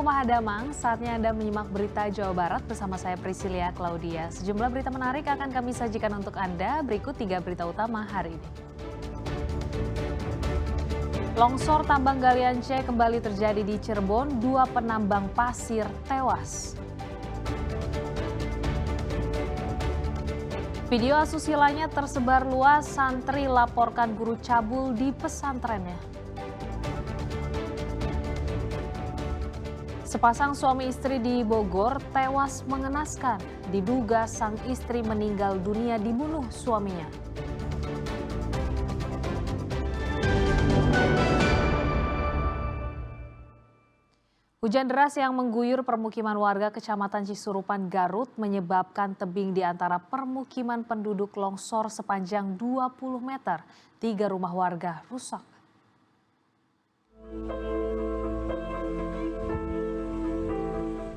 Kumaha Damang, saatnya Anda menyimak berita Jawa Barat bersama saya Priscilia Claudia. Sejumlah berita menarik akan kami sajikan untuk Anda. Berikut 3 berita utama hari ini. Longsor tambang galian C kembali terjadi di Cirebon, 2 penambang pasir tewas. Video asusilanya tersebar luas, santri laporkan guru cabul di pesantrennya. Sepasang suami istri di Bogor tewas mengenaskan, diduga sang istri meninggal dunia dibunuh suaminya. Hujan deras yang mengguyur permukiman warga Kecamatan Cisurupan, Garut menyebabkan tebing di antara permukiman penduduk longsor sepanjang 20 meter. 3 rumah warga rusak.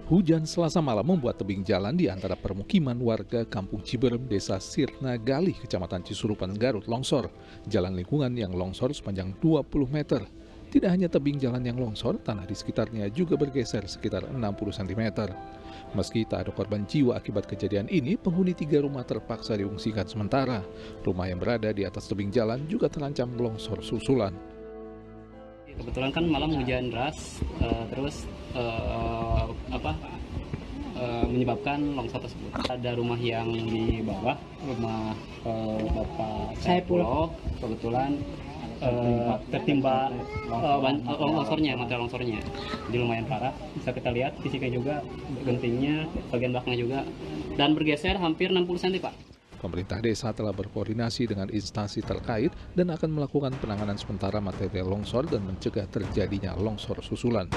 Hujan Selasa malam membuat tebing jalan di antara permukiman warga Kampung Ciberem, Desa Sirna Galih, Kecamatan Cisurupan, Garut longsor. Jalan lingkungan yang longsor sepanjang 20 meter. Tidak hanya tebing jalan yang longsor, tanah di sekitarnya juga bergeser sekitar 60 cm. Meski tak ada korban jiwa akibat kejadian ini, penghuni 3 rumah terpaksa diungsikan sementara. Rumah yang berada di atas tebing jalan juga terancam longsor susulan. Kebetulan kan malam hujan deras, terus menyebabkan longsor tersebut. Ada rumah yang di bawah, rumah Bapak Saifullah, kebetulan tertimpa material longsornya. Jadi lumayan parah. Bisa kita lihat fisiknya juga, gentingnya, bagian belakangnya juga, dan bergeser hampir 60 cm, Pak. Pemerintah desa telah berkoordinasi dengan instansi terkait dan akan melakukan penanganan sementara material longsor dan mencegah terjadinya longsor susulan.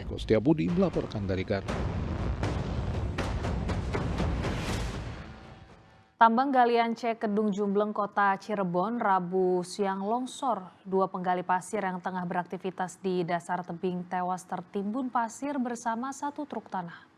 Kustia Budi melaporkan dari Garut. Tambang galian C Kedung Jumbleng, Kota Cirebon, Rabu siang longsor. 2 penggali pasir yang tengah beraktivitas di dasar tebing tewas tertimbun pasir bersama 1 truk tanah.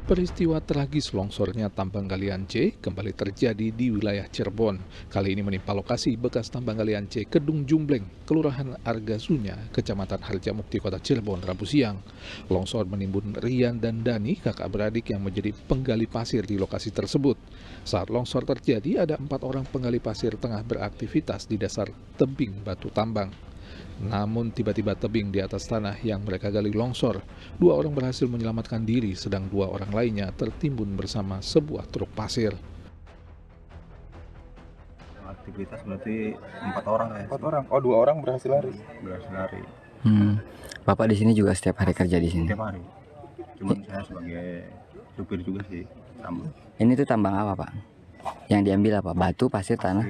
Peristiwa tragis longsornya tambang galian C kembali terjadi di wilayah Cirebon. Kali ini menimpa lokasi bekas tambang galian C Kedung Jumbleng, Kelurahan Argasunya, Kecamatan Harjamukti, Kota Cirebon, Rabu siang. Longsor menimbun Rian dan Dani, kakak beradik yang menjadi penggali pasir di lokasi tersebut. Saat longsor terjadi, ada 4 orang penggali pasir tengah beraktivitas di dasar tebing batu tambang. Namun tiba-tiba tebing di atas tanah yang mereka gali longsor. 2 orang berhasil menyelamatkan diri, sedang 2 orang lainnya tertimbun bersama sebuah truk pasir. Aktivitas berarti 4 orang ya? 4 orang. Oh, 2 orang berhasil lari. Berhasil lari. Bapak di sini juga setiap hari kerja di sini? Setiap hari. Cuman saya sebagai supir juga sih. Tambang. Ini tuh tambang apa, Pak? Yang diambil apa? Batu, pasir, tanah?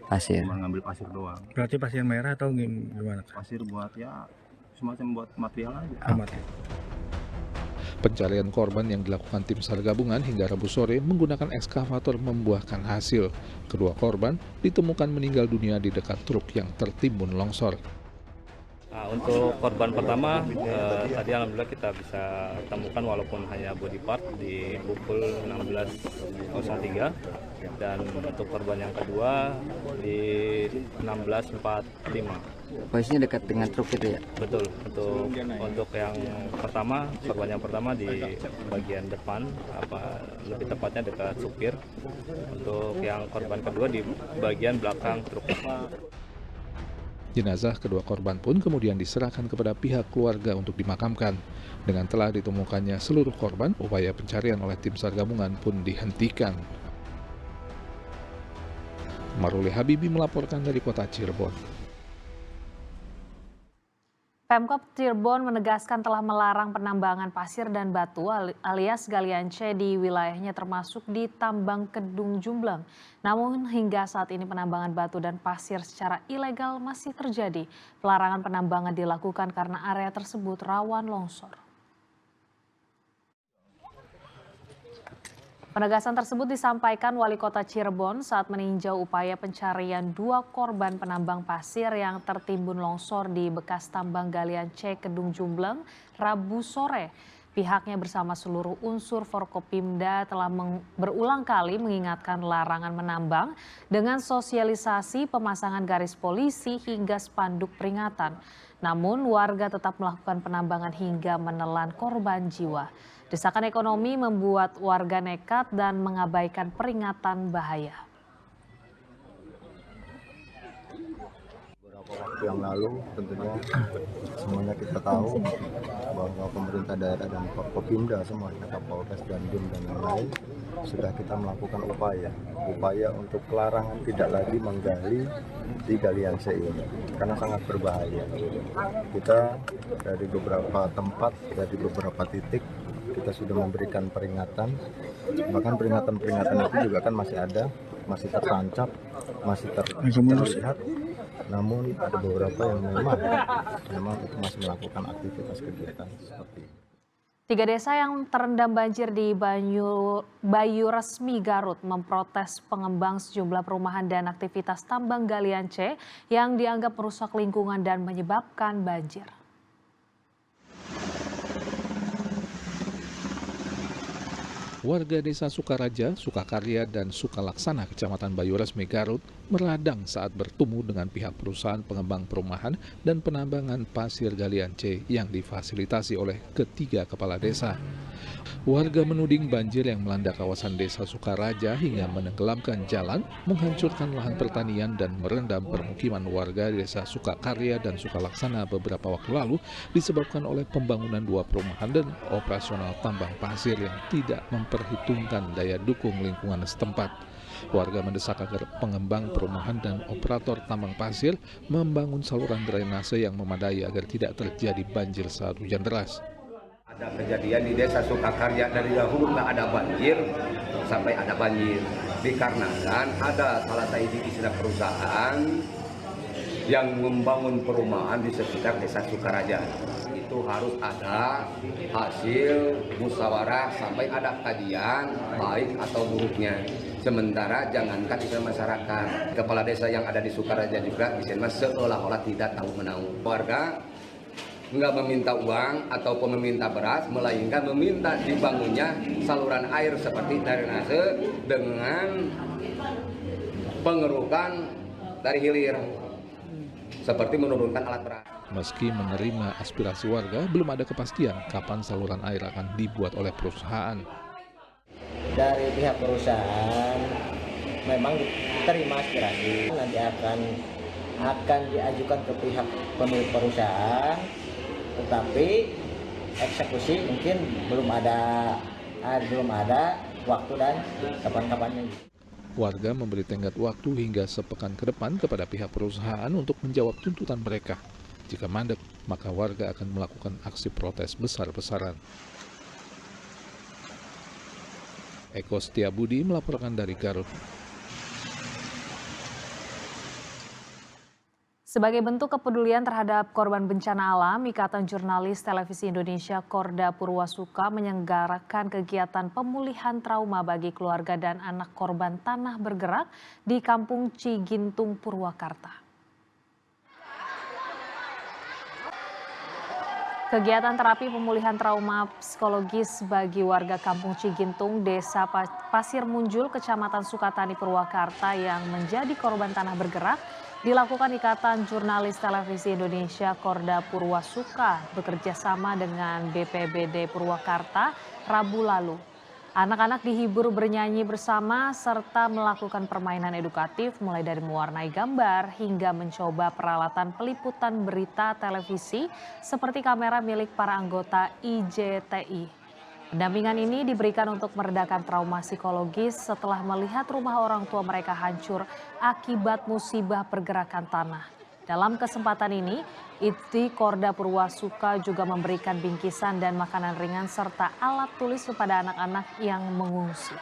Pasir. Cuma ngambil pasir doang. Berarti pasir merah atau gimana? Pasir buat ya semacam buat material aja. Amat. Pencarian korban yang dilakukan tim SAR gabungan hingga Rabu sore menggunakan ekskavator membuahkan hasil. Kedua korban ditemukan meninggal dunia di dekat truk yang tertimbun longsor. Nah, untuk korban pertama, tadi alhamdulillah kita bisa temukan walaupun hanya body part di pukul 16.03, dan untuk korban yang kedua di 16.45. Posisinya dekat dengan truk itu ya? Betul, untuk yang pertama, korban yang pertama di bagian depan, lebih tepatnya dekat supir. Untuk yang korban kedua di bagian belakang truk. Jenazah kedua korban pun kemudian diserahkan kepada pihak keluarga untuk dimakamkan. Dengan telah ditemukannya seluruh korban, upaya pencarian oleh tim SAR gabungan pun dihentikan. Maruli Habibi melaporkan dari Kota Cirebon. Pemkab Cirebon menegaskan telah melarang penambangan pasir dan batu alias galian C di wilayahnya termasuk di tambang Kedung Jumbleng. Namun hingga saat ini penambangan batu dan pasir secara ilegal masih terjadi. Pelarangan penambangan dilakukan karena area tersebut rawan longsor. Penegasan tersebut disampaikan Wali Kota Cirebon saat meninjau upaya pencarian 2 korban penambang pasir yang tertimbun longsor di bekas tambang galian C Kedung Jumbleng Rabu sore. Pihaknya bersama seluruh unsur Forkopimda telah berulang kali mengingatkan larangan menambang dengan sosialisasi pemasangan garis polisi hingga spanduk peringatan. Namun warga tetap melakukan penambangan hingga menelan korban jiwa. Desakan ekonomi membuat warga nekat dan mengabaikan peringatan bahaya. Beberapa waktu yang lalu tentunya semuanya kita tahu bahwa pemerintah daerah dan Forkopimda semuanya, Kapolres, Dandim dan lain-lain sudah kita melakukan upaya untuk larangan tidak lagi menggali di galian C ini karena sangat berbahaya. Kita dari beberapa tempat, dari beberapa titik kita sudah memberikan peringatan, bahkan peringatan-peringatan itu juga kan masih ada, masih tertancap, masih terlihat. Namun ada beberapa yang memang itu masih melakukan aktivitas kegiatan seperti ini. 3 desa yang terendam banjir di Bayu Resmi Garut memprotes pengembang sejumlah perumahan dan aktivitas tambang galian C yang dianggap merusak lingkungan dan menyebabkan banjir. Warga desa Sukaraja, Sukakarya, dan Sukalaksana, Kecamatan Bayu Resmi Garut, meradang saat bertemu dengan pihak perusahaan pengembang perumahan dan penambangan pasir galian C yang difasilitasi oleh ketiga kepala desa. Warga menuding banjir yang melanda kawasan desa Sukaraja hingga menenggelamkan jalan, menghancurkan lahan pertanian dan merendam permukiman warga desa Sukakarya dan Sukalaksana beberapa waktu lalu disebabkan oleh pembangunan 2 perumahan dan operasional tambang pasir yang tidak memperhitungkan daya dukung lingkungan setempat. Warga mendesak agar pengembang perumahan dan operator tambang pasir membangun saluran drainase yang memadai agar tidak terjadi banjir saat hujan deras. Ada kejadian di desa Sukakarya dari dahulu nggak ada banjir sampai ada banjir dikarenakan ada salah satu istilah perusahaan yang membangun perumahan di sekitar desa Sukaraja. Itu harus ada hasil musyawarah sampai ada kajian baik atau buruknya. Sementara jangankan istilah masyarakat, kepala desa yang ada di Sukaraja juga istilah seolah-olah tidak tahu menahu. Warga nggak meminta uang ataupun meminta beras, melainkan meminta dibangunnya saluran air seperti drainase dengan pengerukan dari hilir, seperti menurunkan alat berat. Meski menerima aspirasi warga, belum ada kepastian kapan saluran air akan dibuat oleh perusahaan. Dari pihak perusahaan memang diterima aspirasi, nanti akan diajukan ke pihak pemilik perusahaan, tetapi eksekusi mungkin belum ada waktu dan kapan-kapannya. Warga memberi tenggat waktu hingga sepekan ke depan kepada pihak perusahaan untuk menjawab tuntutan mereka. Jika mandek, maka warga akan melakukan aksi protes besar-besaran. Eko Setiabudi melaporkan dari Garut. Sebagai bentuk kepedulian terhadap korban bencana alam, Ikatan Jurnalis Televisi Indonesia Korda Purwasuka menyelenggarakan kegiatan pemulihan trauma bagi keluarga dan anak korban tanah bergerak di Kampung Cigintung, Purwakarta. Kegiatan terapi pemulihan trauma psikologis bagi warga Kampung Cigintung, Desa Pasir Munjul, Kecamatan Sukatani, Purwakarta yang menjadi korban tanah bergerak dilakukan Ikatan Jurnalis Televisi Indonesia Korda Purwasuka bekerja sama dengan BPBD Purwakarta Rabu lalu. Anak-anak dihibur bernyanyi bersama serta melakukan permainan edukatif mulai dari mewarnai gambar hingga mencoba peralatan peliputan berita televisi seperti kamera milik para anggota IJTI. Pendampingan ini diberikan untuk meredakan trauma psikologis setelah melihat rumah orang tua mereka hancur akibat musibah pergerakan tanah. Dalam kesempatan ini, ITI Korda Purwasuka juga memberikan bingkisan dan makanan ringan serta alat tulis kepada anak-anak yang mengungsi.